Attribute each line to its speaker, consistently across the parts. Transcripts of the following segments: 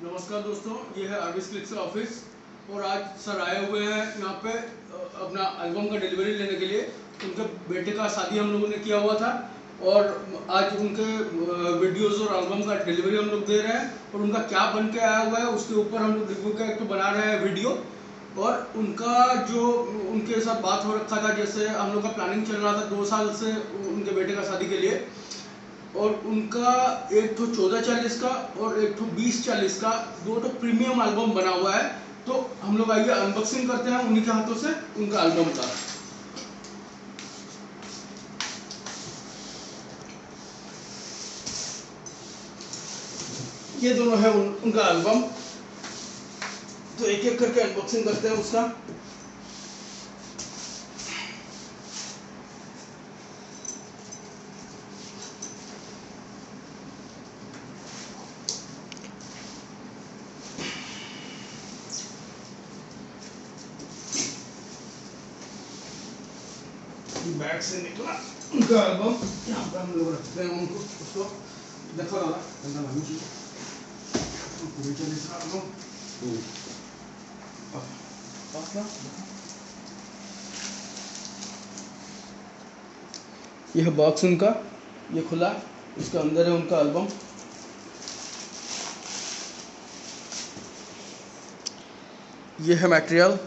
Speaker 1: नमस्कार दोस्तों, ये है आरबीएस क्लिक्स का ऑफिस और आज सर आए हुए हैं यहाँ पे अपना एल्बम का डिलीवरी लेने के लिए। उनके बेटे का शादी हम लोगों ने किया हुआ था और आज उनके वीडियोस और एल्बम का डिलीवरी हम लोग दे रहे हैं और उनका क्या बन के आया हुआ है उसके ऊपर हम लोग रिव्यू का एक तो बना रहे हैं वीडियो। और उनका जो उनके साथ बात हो रखा था, जैसे हम लोग का प्लानिंग चल रहा था 2 साल से उनके बेटे का शादी के लिए, और उनका एक तो 1440 का और एक तो 2040 का दो तो प्रीमियम एल्बम बना हुआ है। तो हम लोग आइए अनबॉक्सिंग करते हैं उन्हीं के हाथों से उनका एल्बम का। ये दोनों है उनका एल्बम, तो एक एक करके अनबॉक्सिंग करते हैं उसका। बैग से निकला उनका एल्बम, यहाँ पे हम लोग रखते हैं उनको, उसको देखो दादा पूरी चली सा एल्बम। यह बॉक्स उनका, ये खुला, इसके अंदर है उनका एल्बम। ये है मटेरियल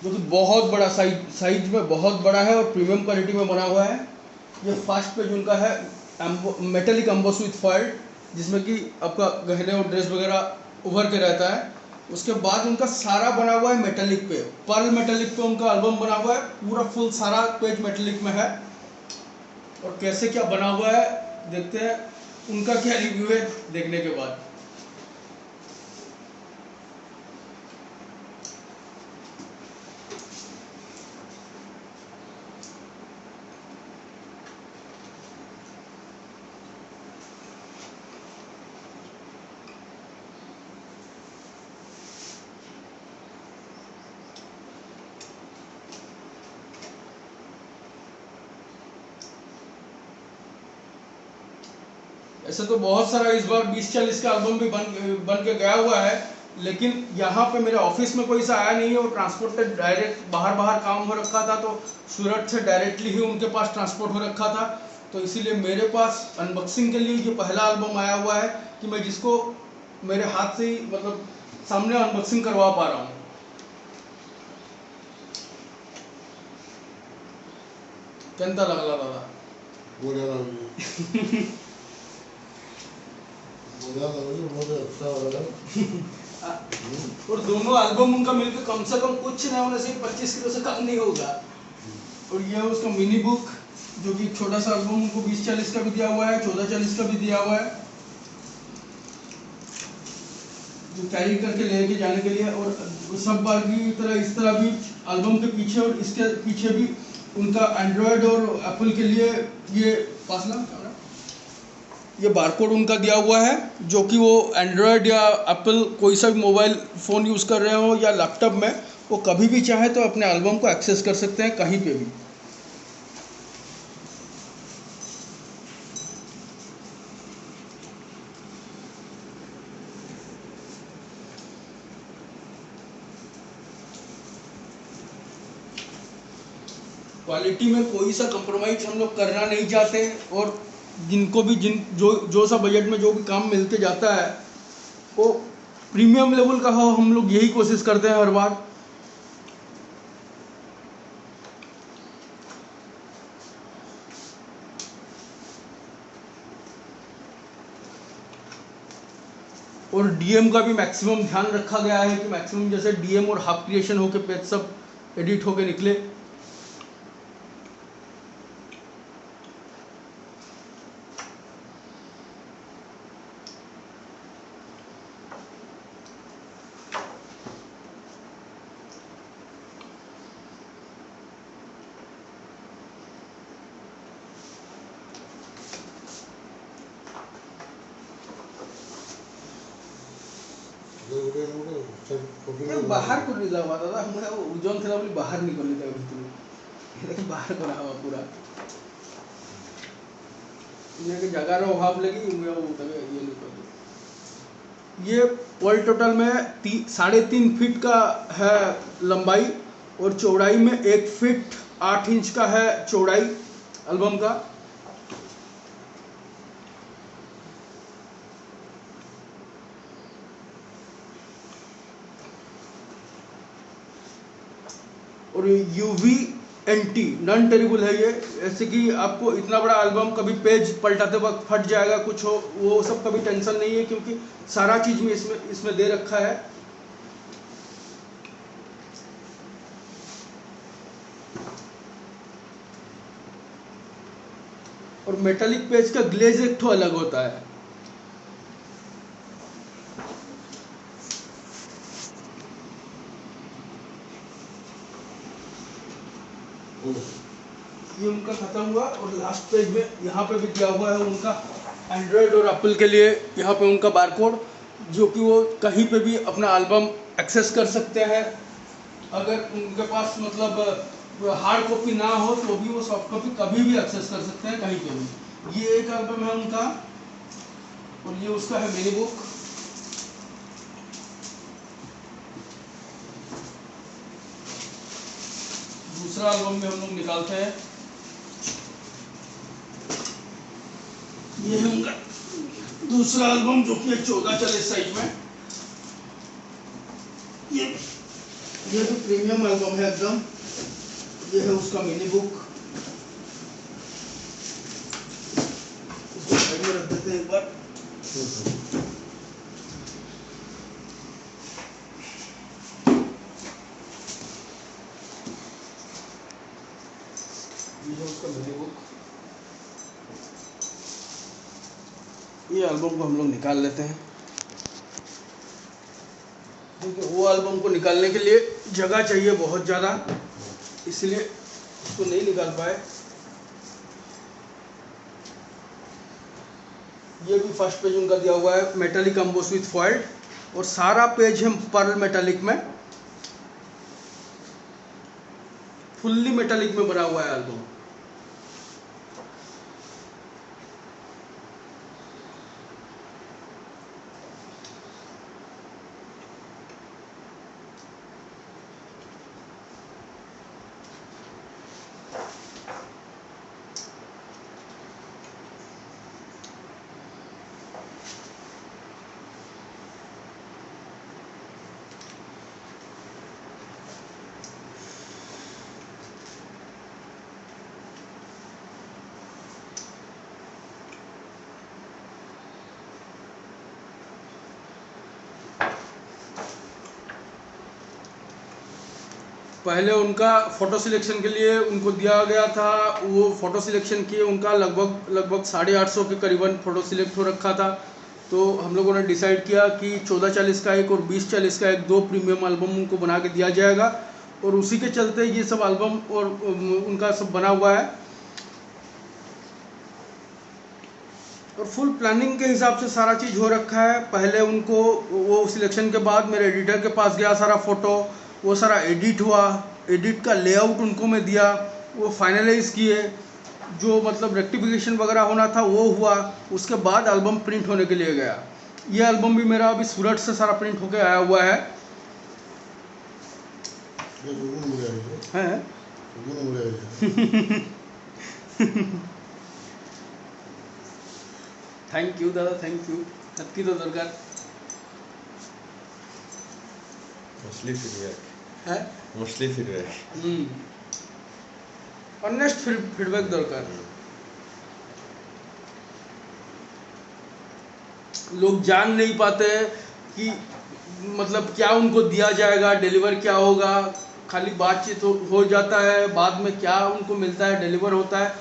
Speaker 1: जो कि बहुत बड़ा साइज में बहुत बड़ा है और प्रीमियम क्वालिटी में बना हुआ है। ये फर्स्ट पेज उनका है मेटेलिक एम्बोस विथ फॉइल, जिसमें कि आपका गहने और ड्रेस वगैरह उभर के रहता है। उसके बाद उनका सारा बना हुआ है मेटेलिक पे, पर्ल मेटेलिक पे उनका एल्बम बना हुआ है, पूरा फुल सारा पेज मेटेलिक में है। और कैसे क्या बना हुआ है देखते हैं, उनका क्या रिव्यू है देखने के बाद। ऐसे तो बहुत सारा इस बार 2040 का एल्बम भी बन के गया हुआ है, लेकिन यहाँ पे मेरे ऑफिस में कोई सा आया नहीं है और ट्रांसपोर्ट से डायरेक्ट बाहर काम हो रखा था, तो सूरत से डायरेक्टली ही उनके पास ट्रांसपोर्ट हो रखा था। तो इसीलिए मेरे पास अनबॉक्सिंग के लिए जो पहला एल्बम आया हुआ है कि मैं जिसको मेरे हाथ से ही मतलब सामने अनबॉक्सिंग करवा पा रहा हूँ। कैसा लगला दादा? और दोनों एल्बम उनका मिलकर कम से कम कुछ नहीं होने से 25 किलो से कम नहीं होगा। और ये है उसका मिनी बुक, जो कि छोटा सा एल्बम उनको 2040 का भी दिया हुआ है, 1440 का भी दिया हुआ है, जो कैरी करके लेके जाने के लिए। और सब बार की तरह इस तरह भी एल्बम के पीछे और इसके पीछे भी उनका एंड्रॉयड और एप्पल के लिए ये पासला ये बारकोड उनका दिया हुआ है, जो कि वो एंड्रॉयड या एप्पल कोई सा भी मोबाइल फ़ोन यूज़ कर रहे हो या लैपटॉप में, वो कभी भी चाहे तो अपने एल्बम को एक्सेस कर सकते हैं कहीं पे भी। क्वालिटी में कोई सा कंप्रोमाइज़ हम लोग करना नहीं चाहते, और जिनको भी जो सा बजट में जो भी काम मिलते जाता है वो प्रीमियम लेवल का हो, हम लोग यही कोशिश करते हैं हर बार। और डीएम का भी मैक्सिमम ध्यान रखा गया है कि मैक्सिमम जैसे डीएम और हाफ क्रिएशन होके पेज सब एडिट होके निकले। बाहर को नहीं लगा दादा, मैं ओजन थे बोली बाहर निकल लेता भीतर, बाहर करा हुआ पूरा ये जगह अभाव लगी, ये निकल ये ऑल टोटल में 3.5 फीट का है लंबाई और चौड़ाई में 1 फीट 8 इंच का है चौड़ाई एल्बम का। और UV-NT नॉन टेरेबल है ये, ऐसे कि आपको इतना बड़ा एल्बम कभी पेज पलटाते वक्त फट जाएगा कुछ हो वो सब कभी टेंशन नहीं है, क्योंकि सारा चीज में इसमें दे रखा है। और मेटालिक पेज का ग्लेज एक तो अलग होता है। ये उनका खत्म हुआ और लास्ट पेज में यहाँ पे भी दिया हुआ है उनका एंड्रॉयड और एप्पल के लिए, यहाँ पे उनका बारकोड, जो कि वो कहीं पे भी अपना एल्बम एक्सेस कर सकते हैं। अगर उनके पास मतलब हार्ड कॉपी ना हो तो भी वो सॉफ्ट कॉपी कभी भी एक्सेस कर सकते हैं कहीं पे भी। ये एक एल्बम है उनका और ये उसका है मिनी बुक। दूसरा एल्बम में हम लोग निकालते हैं, ये है उनका दूसरा एल्बम जो कि 1440 साइज में। ये तो प्रीमियम एल्बम है एकदम। ये है उसका मिनी बुक, इसको साइड में रख देते हैं एक बार। ये है उसका मिनी बुक। ये एल्बम को हम लोग निकाल लेते हैं, क्योंकि वो एल्बम को निकालने के लिए जगह चाहिए बहुत ज़्यादा, इसलिए इसको नहीं निकाल पाए। ये भी फर्स्ट पेज उनका दिया हुआ है मेटालिक एम्बोस विथ फॉइल, और सारा पेज है पर्ल मेटालिक में, फुल्ली मेटालिक में बना हुआ है एल्बम। पहले उनका फ़ोटो सिलेक्शन के लिए उनको दिया गया था, वो फ़ोटो सिलेक्शन किए, उनका लगभग 850 के करीबन फ़ोटो सिलेक्ट हो रखा था। तो हम लोगों ने डिसाइड किया कि 1440 का एक और 2040 का एक, 2 प्रीमियम एल्बम उनको बना के दिया जाएगा, और उसी के चलते ये सब एल्बम और उनका सब बना हुआ है। और फुल प्लानिंग के हिसाब से सारा चीज़ हो रखा है। पहले उनको वो सिलेक्शन के बाद मेरे एडिटर के पास गया, सारा फ़ोटो वो सारा एडिट हुआ, एडिट का लेआउट उनको मैं दिया, वो फाइनलाइज किए, जो मतलब रेक्टिफिकेशन वगैरह होना था वो हुआ। उसके बाद एल्बम प्रिंट होने के लिए गया। ये एल्बम भी मेरा अभी सूरत से सारा प्रिंट होके आया हुआ है। थैंक यू दादा, थैंक यू। नक्की तो दरकार
Speaker 2: Mostly feedback.
Speaker 1: है,
Speaker 2: Mostly feedback.
Speaker 1: ऑनेस्ट फीडबैक दरकार। लोग जान नहीं पाते कि मतलब क्या उनको दिया जाएगा, डिलीवर क्या होगा, खाली बातचीत हो जाता है, बाद में क्या उनको मिलता है, डिलीवर होता है,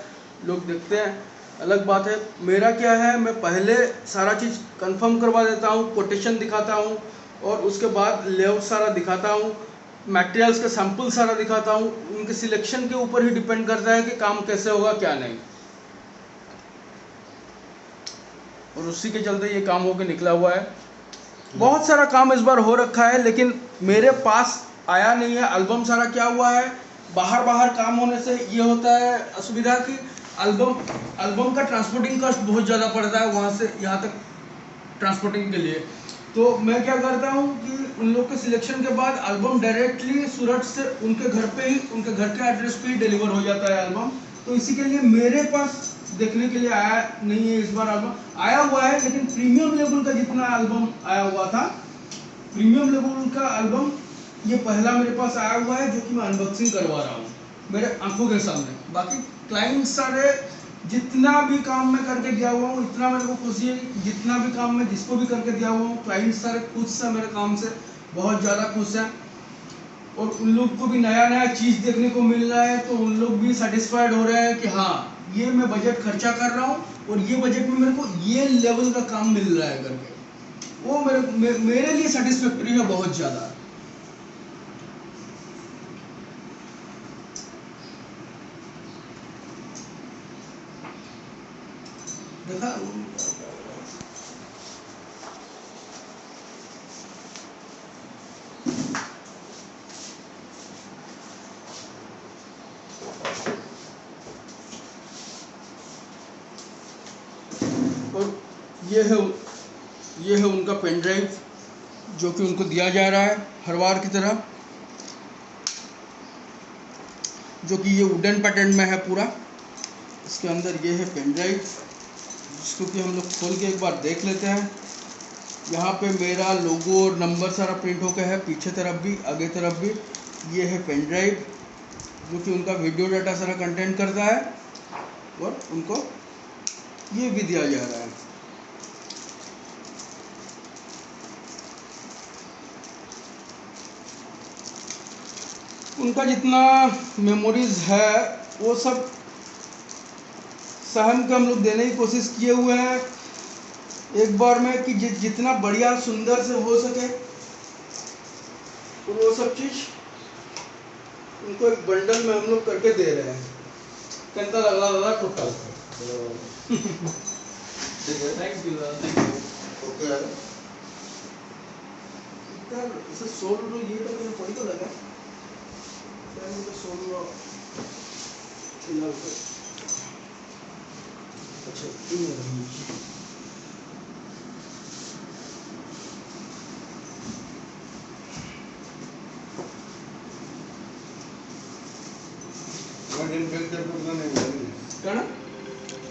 Speaker 1: लोग देखते हैं, अलग बात है। मेरा क्या है, मैं पहले सारा चीज़ कंफर्म करवा देता हूँ, कोटेशन दिखाता हूँ, और उसके बाद लेआउट सारा दिखाता हूँ, मटेरियल्स का सैंपल सारा दिखाता हूँ। उनके सिलेक्शन के ऊपर ही डिपेंड करता है कि काम कैसे होगा क्या नहीं, और उसी के चलते ये काम होके निकला हुआ है। बहुत सारा काम इस बार हो रखा है, लेकिन मेरे पास आया नहीं है। एल्बम सारा क्या हुआ है, बाहर काम होने से ये होता है असुविधा कि एल्बम का ट्रांसपोर्टिंग कॉस्ट बहुत ज़्यादा पड़ता है वहाँ से यहाँ तक ट्रांसपोर्टिंग के लिए। तो मैं क्या करता हूँ कि उन लोग के सिलेक्शन के बाद एल्बम डायरेक्टली सूरत से उनके घर पे ही, उनके घर के एड्रेस पे ही डिलीवर हो जाता है एल्बम। तो इसी के लिए मेरे पास देखने के लिए आया नहीं है इस बार एल्बम। आया हुआ है लेकिन प्रीमियम लेवल का जितना एल्बम आया हुआ था, प्रीमियम लेवल का एल्बम ये पहला मेरे पास आया हुआ है, जो कि मैं अनबॉक्सिंग करवा रहा हूँ मेरे आंखों के सामने। बाकी क्लाइंट सारे जितना भी काम मैं करके दिया हुआ हूँ, इतना मेरे को खुशी है। जितना भी काम मैं जिसको भी करके दिया हुआ हूँ, क्लाइंट सारे खुश हैं मेरे काम से, बहुत ज़्यादा खुश हैं। और उन लोग को भी नया नया चीज़ देखने को मिल रहा है, तो उन लोग भी सेटिस्फाइड हो रहे हैं कि हाँ, ये मैं बजट खर्चा कर रहा हूँ और ये बजट में मेरे को ये लेवल का काम मिल रहा है करके, वो मेरे लिए सेटिस्फैक्टरी है बहुत ज़्यादा। देखा और ये है उनका पेन ड्राइव, जो कि उनको दिया जा रहा है हर बार की तरह, जो कि ये वुडन पैटर्न में है पूरा। इसके अंदर ये है पेन ड्राइव, जिसको कि हम लोग खोल के एक बार देख लेते हैं। यहाँ पे मेरा लोगो और नंबर सारा प्रिंट होकर है, पीछे तरफ भी आगे तरफ भी। ये है पेन ड्राइव, जो कि उनका वीडियो डाटा सारा कंटेंट करता है, और उनको ये भी दिया जा रहा है। उनका जितना मेमोरीज है वो सब सहम के हम लोग देने की कोशिश किए हुए हैं एक बार में, कि जितना बढ़िया सुंदर से हो सके, तो वो सब चीज़ उनको एक बंडल में हम लोग करके दे रहे हैं। कितना लग रहा टोटल? Thank you okay. इसे 16 ये तो मैंने पढ़ी तो लगा तो 16 अच्छा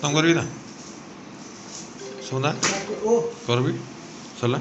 Speaker 3: କାମ କରିବି ନା ସନ୍ଧ୍ୟା
Speaker 1: ओ
Speaker 3: କରିବି ସରିଲା।